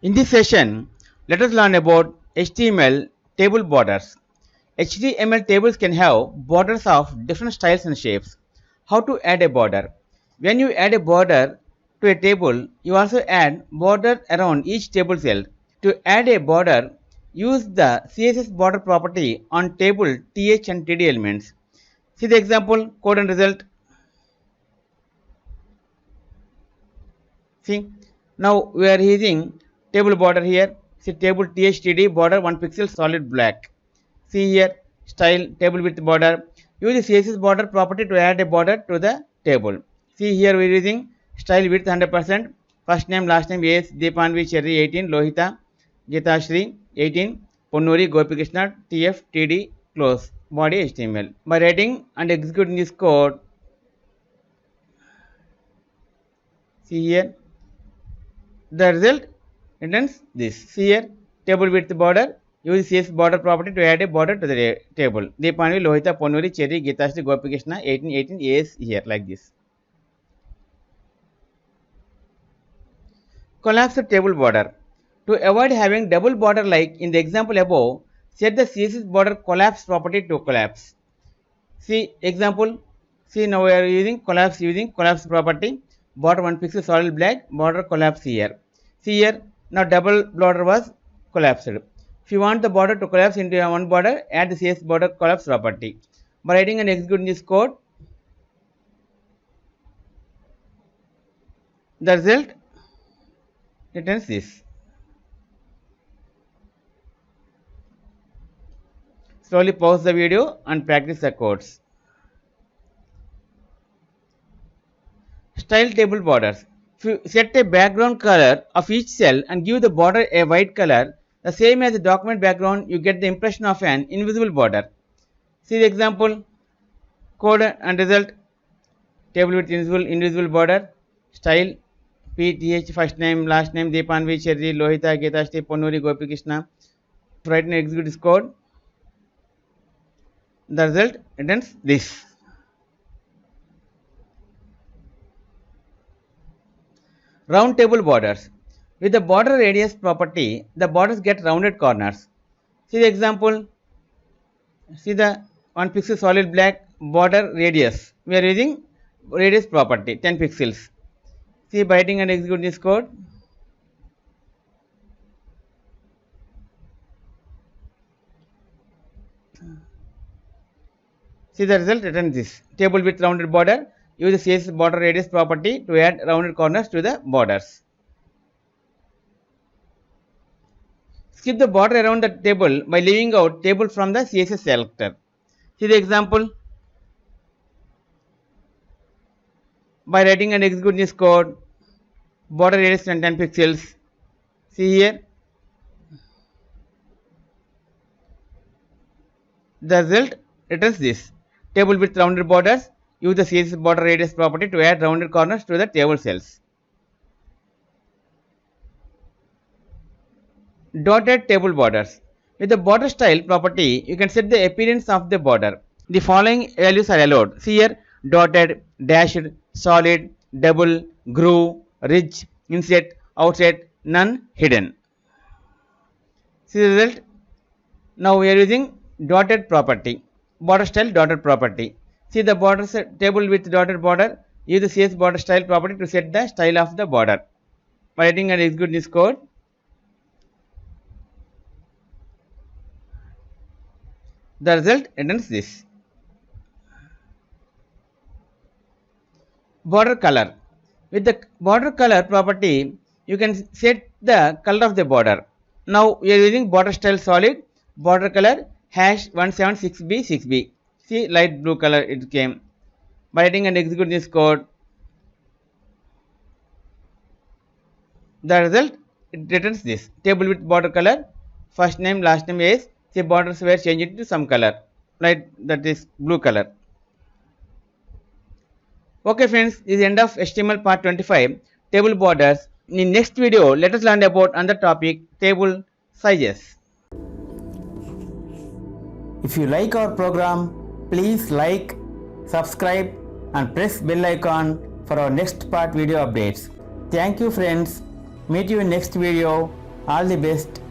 In this session, let us learn about HTML table borders. HTML tables can have borders of different styles and shapes. How to add a border? When you add a border to a table, you also add border around each table cell. To add a border, use the CSS border property on table th and td elements. See the example, code and result. See, now we are using table border here. See table thtd border 1 pixel solid black. See here style table width border. Use the CSS border property to add a border to the table. See here we are using style width 100%. First name, last name, yes, Deepanvi Cherry 18, Lohita, Gita Shri 18, Ponnuri Gopie Krishna, TF, TD, close, body HTML. By writing and executing this code, see here, the result returns this. See here, table width border, use CSS border property to add a border to the table. Deepanvi, Lohita, Ponnuri, Cherry, Gita Shri, Gopie Krishna 18, 18, yes, here, like this. Collapse the table border. To avoid having double border like in the example above, set the CSS border collapse property to collapse. See example. See now we are using collapse property. Border 1 pixel solid black, border collapse here. See here now double border was collapsed. If you want the border to collapse into one border, add the CSS border collapse property. By writing and executing this code, the result returns this. Slowly pause the video and practice the codes. Style table borders. If you set a background color of each cell and give the border a white color, the same as the document background, you get the impression of an invisible border. See the example, code and result, table with invisible border, style, PTH, first name, last name, Deepanvi, Cherry, Lohita, Getashti, Ponnuri, Gopie Krishna. Write and execute this code. The result returns this. Round table borders. With the border radius property, the borders get rounded corners. See the example. See the 1 pixel solid black border radius. We are using radius property 10 pixels. See by writing and execute this code. See the result returns this. Table with rounded border. Use the CSS border radius property to add rounded corners to the borders. Skip the border around the table by leaving out table from the CSS selector. See the example. By writing and executing this code, border radius 10 pixels. See here. The result returns this. Table with rounded borders. Use the CSS border radius property to add rounded corners to the table cells. Dotted table borders. With the border style property, you can set the appearance of the border. The following values are allowed. See here, dotted, dashed, solid, double, groove, ridge, inset, outset, none, hidden. See the result. Now we are using dotted property, border style dotted property. See the border table with dotted border. Use the CSS border style property to set the style of the border. By writing and execute this code, the result returns this. Border color. With the border color property, you can set the color of the border. Now we are using border style solid, border color #176b6b. See light blue color it came. By writing and execute this code, the result it returns this. Table with border color, first name, last name is. See borders were changed to some color, light that is blue color. Okay friends, this is the end of HTML part 25, table borders. In next video, let us learn about another topic, table sizes. If you like our program, please like, subscribe and press bell icon for our next part video updates. Thank you friends. Meet you in next video. All the best.